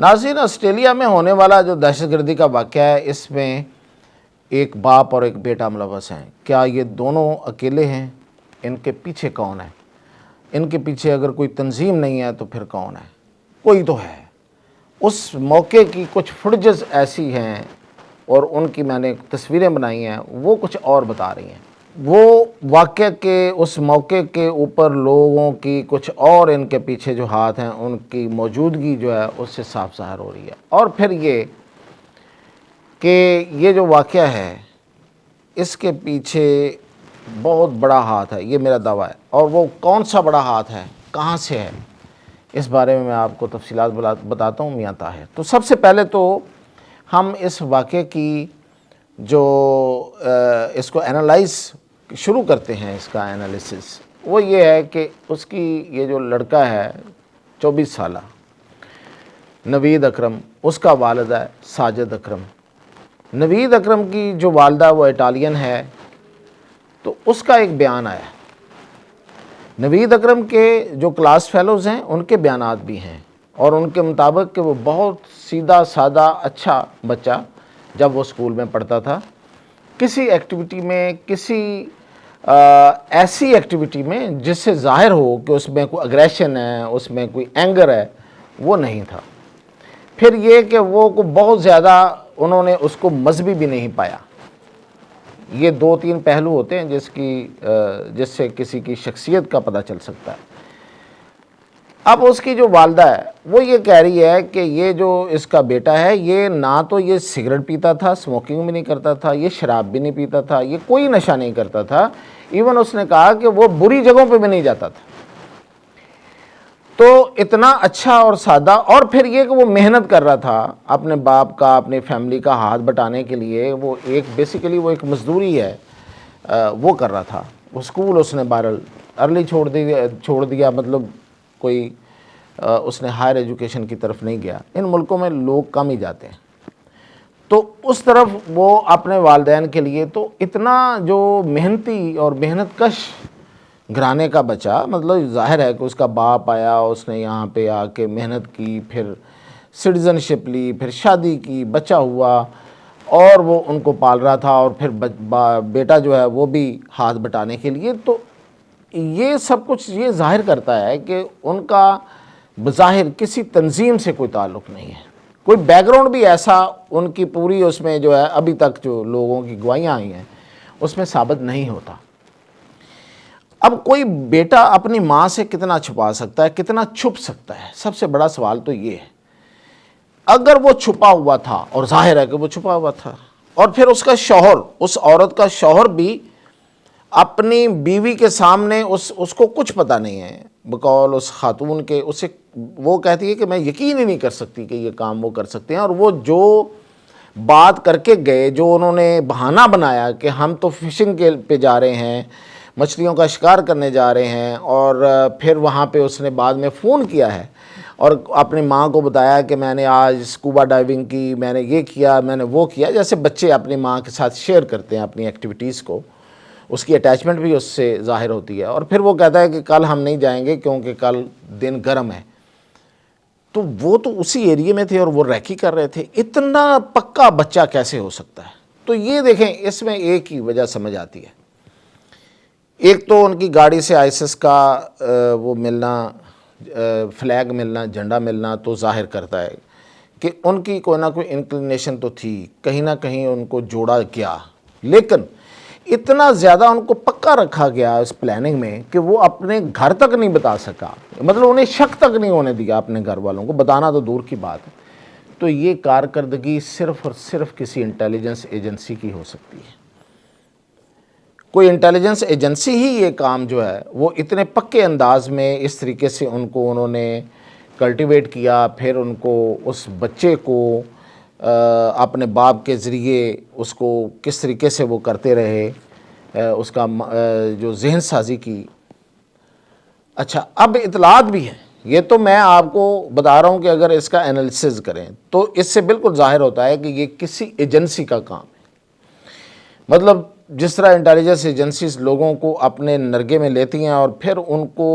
ناظرین، آسٹریلیا میں ہونے والا جو دہشت گردی کا واقعہ ہے، اس میں ایک باپ اور ایک بیٹا ملوث ہیں۔ کیا یہ دونوں اکیلے ہیں؟ ان کے پیچھے کون ہے؟ ان کے پیچھے اگر کوئی تنظیم نہیں ہے تو پھر کون ہے؟ کوئی تو ہے۔ اس موقع کی کچھ فوٹیجز ایسی ہیں اور ان کی میں نے تصویریں بنائی ہیں، وہ کچھ اور بتا رہی ہیں۔ وہ واقعہ کے اس موقع کے اوپر لوگوں کی کچھ اور ان کے پیچھے جو ہاتھ ہیں، ان کی موجودگی جو ہے اس سے صاف ظاہر ہو رہی ہے۔ اور پھر یہ کہ یہ جو واقعہ ہے اس کے پیچھے بہت بڑا ہاتھ ہے، یہ میرا دعویٰ ہے۔ اور وہ کون سا بڑا ہاتھ ہے، کہاں سے ہے، اس بارے میں آپ کو تفصیلات بتاتا ہوں میاں طاہر۔ تو سب سے پہلے تو ہم اس واقعے کی جو اس کو اینالائز شروع کرتے ہیں، اس کا اینالیسس وہ یہ ہے کہ اس کی یہ جو لڑکا ہے 24 سالہ نوید اکرم، اس کا والد ہے ساجد اکرم۔ نوید اکرم کی جو والدہ وہ اٹالین ہے، تو اس کا ایک بیان آیا۔ نوید اکرم کے جو کلاس فیلوز ہیں ان کے بیانات بھی ہیں، اور ان کے مطابق کہ وہ بہت سیدھا سادہ اچھا بچہ جب وہ اسکول میں پڑھتا تھا، کسی ایکٹیویٹی میں، کسی ایسی ایکٹیویٹی میں جس سے ظاہر ہو کہ اس میں کوئی اگریشن ہے، اس میں کوئی اینگر ہے، وہ نہیں تھا۔ پھر یہ کہ وہ بہت زیادہ انہوں نے اس کو مذہبی بھی نہیں پایا۔ یہ 2-3 پہلو ہوتے ہیں جس سے کسی کی شخصیت کا پتہ چل سکتا ہے۔ اب اس کی جو والدہ ہے وہ یہ کہہ رہی ہے کہ یہ جو اس کا بیٹا ہے، یہ نہ تو یہ سگریٹ پیتا تھا، اسموکنگ بھی نہیں کرتا تھا، یہ شراب بھی نہیں پیتا تھا، یہ کوئی نشہ نہیں کرتا تھا، ایون اس نے کہا کہ وہ بری جگہوں پہ بھی نہیں جاتا تھا۔ تو اتنا اچھا اور سادہ، اور پھر یہ کہ وہ محنت کر رہا تھا اپنے باپ کا، اپنی فیملی کا ہاتھ بٹانے کے لیے۔ وہ بیسیکلی وہ ایک مزدوری ہے، وہ کر رہا تھا۔ وہ اسکول اس نے بہرحال ارلی چھوڑ دیا، مطلب کوئی اس نے ہائر ایجوکیشن کی طرف نہیں گیا۔ ان ملکوں میں لوگ کم ہی جاتے ہیں۔ تو اس طرف وہ اپنے والدین کے لیے تو اتنا جو محنتی اور محنت کش گھرانے کا بچہ، مطلب ظاہر ہے کہ اس کا باپ آیا، اس نے یہاں پہ آ کے محنت کی، پھر سٹیزن شپ لی، پھر شادی کی، بچہ ہوا، اور وہ ان کو پال رہا تھا، اور پھر بیٹا جو ہے وہ بھی ہاتھ بٹانے کے لیے۔ تو یہ سب کچھ یہ ظاہر کرتا ہے کہ ان کا بظاہر کسی تنظیم سے کوئی تعلق نہیں ہے۔ کوئی بیک گراؤنڈ بھی ایسا ان کی پوری اس میں جو ہے ابھی تک جو لوگوں کی گواہیاں آئی ہیں اس میں ثابت نہیں ہوتا۔ اب کوئی بیٹا اپنی ماں سے کتنا چھپا سکتا ہے، کتنا چھپ سکتا ہے؟ سب سے بڑا سوال تو یہ ہے۔ اگر وہ چھپا ہوا تھا، اور ظاہر ہے کہ وہ چھپا ہوا تھا، اور پھر اس کا شوہر، اس عورت کا شوہر بھی اپنی بیوی کے سامنے اس کو کچھ پتہ نہیں ہے، بقول اس خاتون کے، اسے وہ کہتی ہے کہ میں یقین ہی نہیں کر سکتی کہ یہ کام وہ کر سکتے ہیں۔ اور وہ جو بات کر کے گئے، جو انہوں نے بہانہ بنایا کہ ہم تو فشنگ پہ جا رہے ہیں، مچھلیوں کا شکار کرنے جا رہے ہیں، اور پھر وہاں پہ اس نے بعد میں فون کیا ہے اور اپنی ماں کو بتایا کہ میں نے آج اسکوبا ڈائیونگ کی، میں نے یہ کیا، میں نے وہ کیا، جیسے بچے اپنی ماں کے ساتھ شیئر کرتے ہیں اپنی ایکٹیویٹیز کو، اس کی اٹیچمنٹ بھی اس سے ظاہر ہوتی ہے۔ اور پھر وہ کہتا ہے کہ کل ہم نہیں جائیں گے کیونکہ کل دن گرم ہے۔ تو وہ تو اسی ایریے میں تھے اور وہ ریکی کر رہے تھے۔ اتنا پکا بچہ کیسے ہو سکتا ہے؟ تو یہ دیکھیں، اس میں ایک ہی وجہ سمجھ آتی ہے۔ ایک تو ان کی گاڑی سے آئسس کا وہ ملنا، فلیگ ملنا، جھنڈا ملنا، تو ظاہر کرتا ہے کہ ان کی کوئی نہ کوئی انکلینیشن تو تھی، کہیں نہ کہیں ان کو جوڑا گیا۔ لیکن اتنا زیادہ ان کو پکا رکھا گیا اس پلاننگ میں کہ وہ اپنے گھر تک نہیں بتا سکا، مطلب انہیں شک تک نہیں ہونے دیا اپنے گھر والوں کو، بتانا تو دور کی بات ہے۔ تو یہ کارکردگی صرف اور صرف کسی انٹیلیجنس ایجنسی کی ہو سکتی ہے۔ کوئی انٹیلیجنس ایجنسی ہی یہ کام جو ہے وہ اتنے پکے انداز میں اس طریقے سے انہوں نے کلٹیویٹ کیا، پھر ان کو اس بچے کو اپنے باپ کے ذریعے اس کو کس طریقے سے وہ کرتے رہے، اس کا جو ذہن سازی کی۔ اچھا، اب اطلاعات بھی ہیں، یہ تو میں آپ کو بتا رہا ہوں کہ اگر اس کا انالیسز کریں تو اس سے بالکل ظاہر ہوتا ہے کہ یہ کسی ایجنسی کا کام ہے۔ مطلب جس طرح انٹیلیجنس ایجنسیز لوگوں کو اپنے نرگے میں لیتی ہیں اور پھر ان کو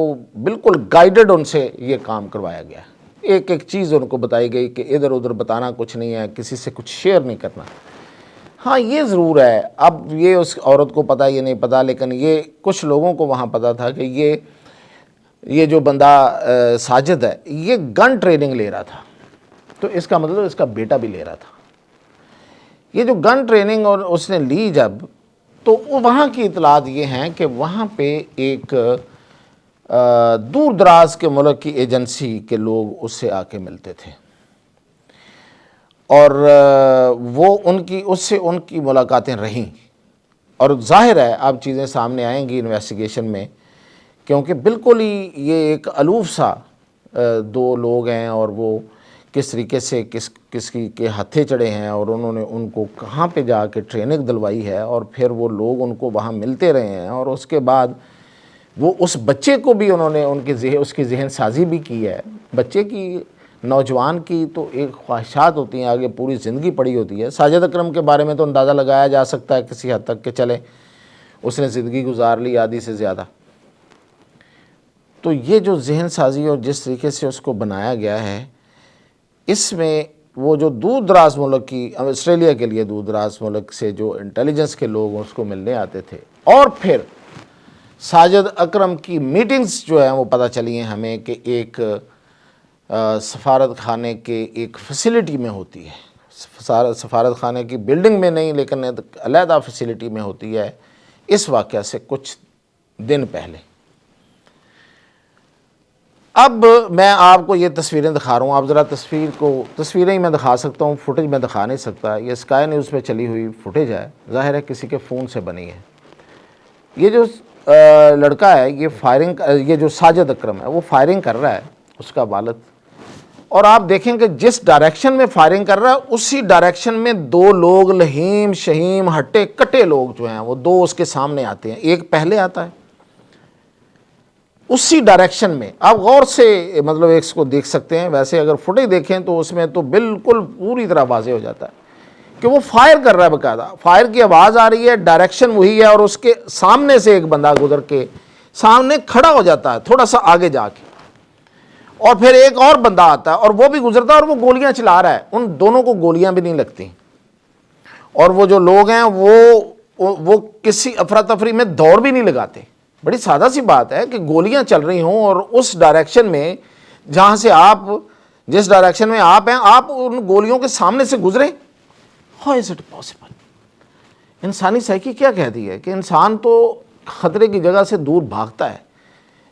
بالکل گائیڈڈ ان سے یہ کام کروایا گیا ہے۔ ایک ایک چیز ان کو بتائی گئی کہ ادھر ادھر بتانا کچھ نہیں ہے، کسی سے کچھ شیئر نہیں کرنا۔ ہاں یہ ضرور ہے، اب یہ اس عورت کو پتہ یہ نہیں پتہ، لیکن یہ کچھ لوگوں کو وہاں پتہ تھا کہ یہ جو بندہ ساجد ہے یہ گن ٹریننگ لے رہا تھا، تو اس کا مطلب اس کا بیٹا بھی لے رہا تھا۔ یہ جو گن ٹریننگ اور اس نے لی جب، تو وہاں کی اطلاعات یہ ہیں کہ وہاں پہ ایک دور دراز کے ملک کی ایجنسی کے لوگ اس سے آ کے ملتے تھے، اور وہ اس سے ان کی ملاقاتیں رہیں، اور ظاہر ہے اب چیزیں سامنے آئیں گی انویسٹیگیشن میں، کیونکہ بالکل ہی یہ ایک الوف سا دو لوگ ہیں، اور وہ کس طریقے سے کس کے ہتھے چڑھے ہیں، اور انہوں نے ان کو کہاں پہ جا کے ٹریننگ دلوائی ہے، اور پھر وہ لوگ ان کو وہاں ملتے رہے ہیں، اور اس کے بعد وہ اس بچے کو بھی انہوں نے اس کی ذہن سازی بھی کی ہے۔ بچے کی، نوجوان کی تو ایک خواہشات ہوتی ہیں، آگے پوری زندگی پڑی ہوتی ہے۔ ساجد اکرم کے بارے میں تو اندازہ لگایا جا سکتا ہے کسی حد تک کہ چلے اس نے زندگی گزار لی آدھی سے زیادہ۔ تو یہ جو ذہن سازی اور جس طریقے سے اس کو بنایا گیا ہے، اس میں وہ جو دور دراز ملک کی، آسٹریلیا کے لیے دور دراز ملک سے جو انٹیلیجنس کے لوگ اس کو ملنے آتے تھے، اور پھر ساجد اکرم کی میٹنگز جو ہیں وہ پتہ چلی ہیں ہمیں کہ ایک سفارت خانے کے ایک فیسلٹی میں ہوتی ہے، سفارت خانے کی بلڈنگ میں نہیں لیکن علیحدہ فیسلٹی میں ہوتی ہے، اس واقعہ سے کچھ دن پہلے۔ اب میں آپ کو یہ تصویریں دکھا رہا ہوں، آپ ذرا تصویریں ہی میں دکھا سکتا ہوں، فوٹیج میں دکھا نہیں سکتا۔ یہ اسکائی نیوز پہ چلی ہوئی فوٹیج ہے، ظاہر ہے کسی کے فون سے بنی ہے۔ یہ جو لڑکا ہے یہ جو ساجد اکرم ہے وہ فائرنگ کر رہا ہے، اس کا والد، اور آپ دیکھیں کہ جس ڈائریکشن میں فائرنگ کر رہا ہے اسی ڈائریکشن میں دو لوگ لہیم شہیم ہٹے کٹے لوگ جو ہیں وہ دو اس کے سامنے آتے ہیں، ایک پہلے آتا ہے اسی ڈائریکشن میں۔ آپ غور سے مطلب اس کو دیکھ سکتے ہیں، ویسے اگر فوٹیج دیکھیں تو اس میں تو بالکل پوری طرح واضح ہو جاتا ہے کہ وہ فائر کر رہا ہے، باقاعدہ فائر کی آواز آ رہی ہے، ڈائریکشن وہی ہے، اور اس کے سامنے سے ایک بندہ گزر کے سامنے کھڑا ہو جاتا ہے تھوڑا سا آگے جا کے، اور پھر ایک اور بندہ آتا ہے اور وہ بھی گزرتا ہے اور وہ گولیاں چلا رہا ہے، ان دونوں کو گولیاں بھی نہیں لگتی، اور وہ جو لوگ ہیں وہ کسی افراتفری میں دوڑ بھی نہیں لگاتے۔ بڑی سادہ سی بات ہے کہ گولیاں چل رہی ہوں اور اس ڈائریکشن میں جہاں سے جس ڈائریکشن میں آپ ہیں، آپ ان گولیوں کے سامنے سے گزریں، ہاؤ از اٹ پاسبل؟ انسانی سائیکی کیا کہتی ہے کہ انسان تو خطرے کی جگہ سے دور بھاگتا ہے۔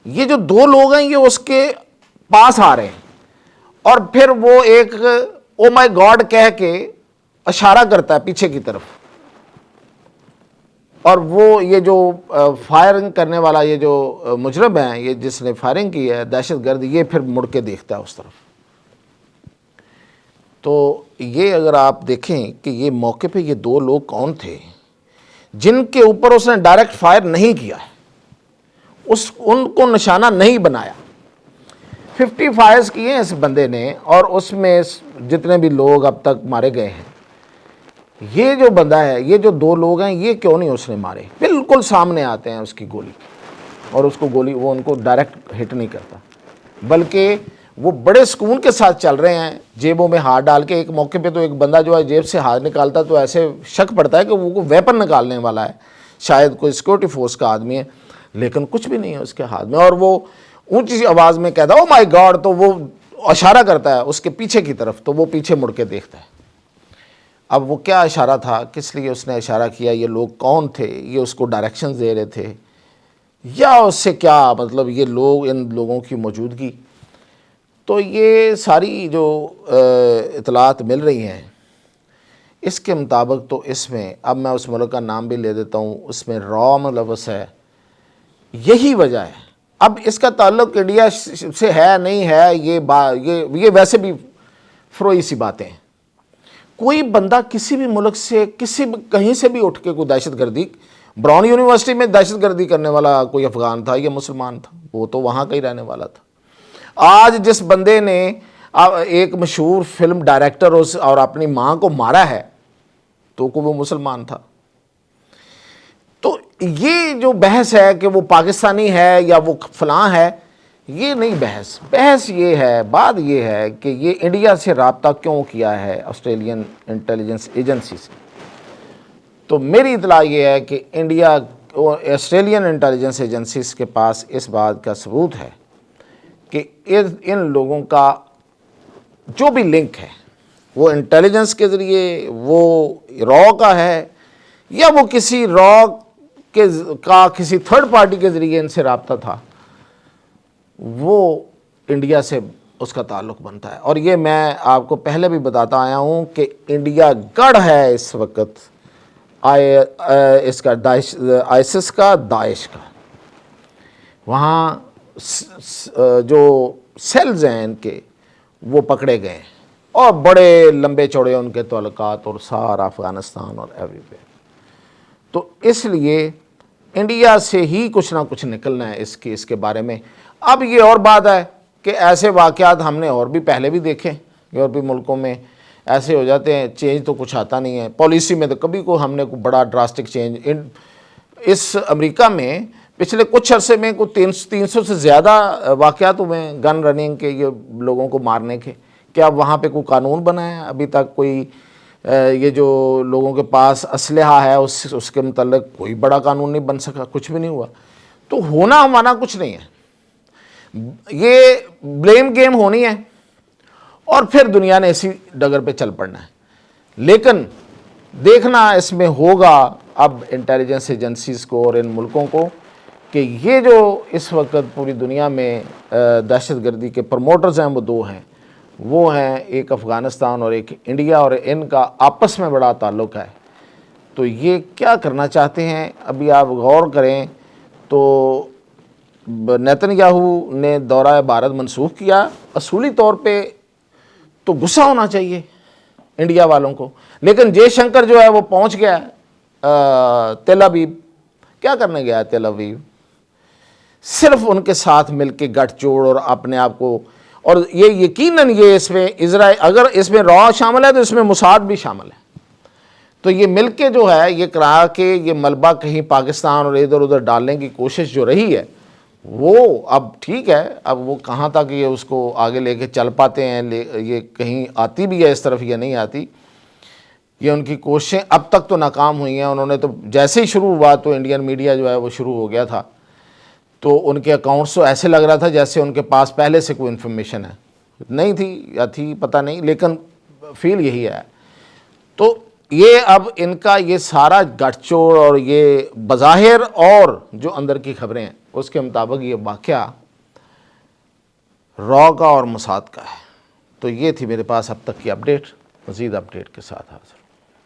یہ جو دو لوگ ہیں یہ اس کے پاس آ رہے ہیں، اور پھر وہ ایک او مائی گاڈ کہہ کے اشارہ کرتا ہے پیچھے کی طرف، اور وہ یہ جو فائرنگ کرنے والا یہ جو مجرم ہے، یہ جس نے فائرنگ کی ہے دہشت گرد، یہ پھر مڑ کے دیکھتا ہے اس طرف۔ تو یہ اگر آپ دیکھیں کہ یہ موقع پہ یہ دو لوگ کون تھے جن کے اوپر اس نے ڈائریکٹ فائر نہیں کیا ہے، ان کو نشانہ نہیں بنایا، 50 فائرز کیے ہیں اس بندے نے، اور اس میں جتنے بھی لوگ اب تک مارے گئے ہیں، یہ جو بندہ ہے، یہ جو دو لوگ ہیں، یہ کیوں نہیں اس نے مارے؟ بالکل سامنے آتے ہیں اس کی گولی، اور اس کو گولی وہ ان کو ڈائریکٹ ہٹ نہیں کرتا، بلکہ وہ بڑے سکون کے ساتھ چل رہے ہیں، جیبوں میں ہاتھ ڈال کے۔ ایک موقع پہ تو ایک بندہ جو ہے جیب سے ہاتھ نکالتا تو ایسے شک پڑتا ہے کہ وہ ویپن نکالنے والا ہے، شاید کوئی سیکورٹی فورس کا آدمی ہے، لیکن کچھ بھی نہیں ہے اس کے ہاتھ میں، اور وہ اونچی سی آواز میں کہتا ہے او مائی گاڈ، تو وہ اشارہ کرتا ہے اس کے پیچھے کی طرف، تو وہ پیچھے مڑ کے دیکھتا ہے۔ اب وہ کیا اشارہ تھا، کس لیے اس نے اشارہ کیا، یہ لوگ کون تھے، یہ اس کو ڈائریکشنز دے رہے تھے، یا اس سے کیا مطلب یہ لوگ، ان لوگوں کی موجودگی؟ تو یہ ساری جو اطلاعات مل رہی ہیں اس کے مطابق تو اس میں، اب میں اس ملک کا نام بھی لے دیتا ہوں، اس میں روم لفظ ہے، یہی وجہ ہے۔ اب اس کا تعلق انڈیا سے ہے نہیں ہے، یہ ویسے بھی فروئی سی باتیں ہیں۔ کوئی بندہ کسی بھی ملک سے کہیں سے بھی اٹھ کے کوئی دہشت گردی، براؤن یونیورسٹی میں دہشت گردی کرنے والا کوئی افغان تھا یا مسلمان تھا، وہ تو وہاں کا ہی رہنے والا تھا۔ آج جس بندے نے ایک مشہور فلم ڈائریکٹر اور اپنی ماں کو مارا ہے تو وہ مسلمان تھا۔ تو یہ جو بحث ہے کہ وہ پاکستانی ہے یا وہ فلاں ہے، یہ نہیں بحث یہ ہے، بات یہ ہے کہ یہ انڈیا سے رابطہ کیوں کیا ہے آسٹریلین انٹیلیجنس ایجنسی سے. تو میری اطلاع یہ ہے کہ آسٹریلین انٹیلیجنس ایجنسیز کے پاس اس بات کا ثبوت ہے کہ ان لوگوں کا جو بھی لنک ہے وہ انٹیلیجنس کے ذریعے، وہ را کا ہے، یا وہ کسی را کا کسی تھرڈ پارٹی کے ذریعے ان سے رابطہ تھا، وہ انڈیا سے اس کا تعلق بنتا ہے. اور یہ میں آپ کو پہلے بھی بتاتا آیا ہوں کہ انڈیا گڑھ ہے اس وقت اس کا آئسس کا، داعش کا. وہاں جو سیلز ہیں ان کے وہ پکڑے گئے ہیں، اور بڑے لمبے چوڑے ان کے تعلقات، اور سارا افغانستان اور ایوری ویئر. تو اس لیے انڈیا سے ہی کچھ نہ کچھ نکلنا ہے اس کیس کے بارے میں. اب یہ اور بات ہے کہ ایسے واقعات ہم نے اور بھی پہلے بھی دیکھے، یورپی ملکوں میں ایسے ہو جاتے ہیں، چینج تو کچھ آتا نہیں ہے. پالیسی میں تو کبھی کو ہم نے کوئی بڑا ڈراسٹک چینج اس امریکہ میں پچھلے کچھ عرصے میں کوئی 300 سے زیادہ واقعات ہوئے ہیں گن رننگ کے، یہ لوگوں کو مارنے کے. کیا وہاں پہ کوئی قانون بنا ہے؟ ابھی تک کوئی یہ جو لوگوں کے پاس اسلحہ ہے اس کے متعلق کوئی بڑا قانون نہیں بن سکا، کچھ بھی نہیں ہوا. تو ہونا ہمارا کچھ نہیں ہے، یہ بلیم گیم ہونی ہے، اور پھر دنیا نے اسی ڈگر پہ چل پڑنا ہے. لیکن دیکھنا اس میں ہوگا اب انٹیلیجنس ایجنسیز کو اور ان ملکوں کو کہ یہ جو اس وقت پوری دنیا میں دہشت گردی کے پروموٹرز ہیں وہ دو ہیں، وہ ہیں ایک افغانستان اور ایک انڈیا، اور ان کا آپس میں بڑا تعلق ہے. تو یہ کیا کرنا چاہتے ہیں؟ ابھی آپ غور کریں تو نیتن یاہو نے دورہ بھارت منسوخ کیا. اصولی طور پہ تو غصہ ہونا چاہیے انڈیا والوں کو، لیکن جے شنکر جو ہے وہ پہنچ گیا تل ابیب. کیا کرنے گیا تل ابیب؟ صرف ان کے ساتھ مل کے گٹھ جوڑ اور اپنے آپ کو، اور یہ یقیناً یہ اس میں اسرائیل، اگر اس میں را شامل ہے تو اس میں موساد بھی شامل ہے. تو یہ مل کے جو ہے یہ کرا کے یہ ملبہ کہیں پاکستان اور ادھر ادھر ڈالنے کی کوشش جو رہی ہے، وہ اب ٹھیک ہے، اب وہ کہاں تک یہ اس کو آگے لے کے چل پاتے ہیں، یہ کہیں آتی بھی ہے اس طرف یا نہیں آتی، یہ ان کی کوششیں اب تک تو ناکام ہوئی ہیں. انہوں نے تو جیسے ہی شروع ہوا تو انڈین میڈیا جو ہے وہ شروع ہو گیا تھا، تو ان کے اکاؤنٹس تو ایسے لگ رہا تھا جیسے ان کے پاس پہلے سے کوئی انفارمیشن ہے، نہیں تھی یا تھی پتہ نہیں، لیکن فیل یہی ہے. تو یہ اب ان کا یہ سارا گٹھ جوڑ اور یہ بظاہر اور جو اندر کی خبریں ہیں اس کے مطابق یہ واقعہ را کا اور موساد کا ہے. تو یہ تھی میرے پاس اب تک کی اپڈیٹ. مزید اپڈیٹ کے ساتھ حاضر.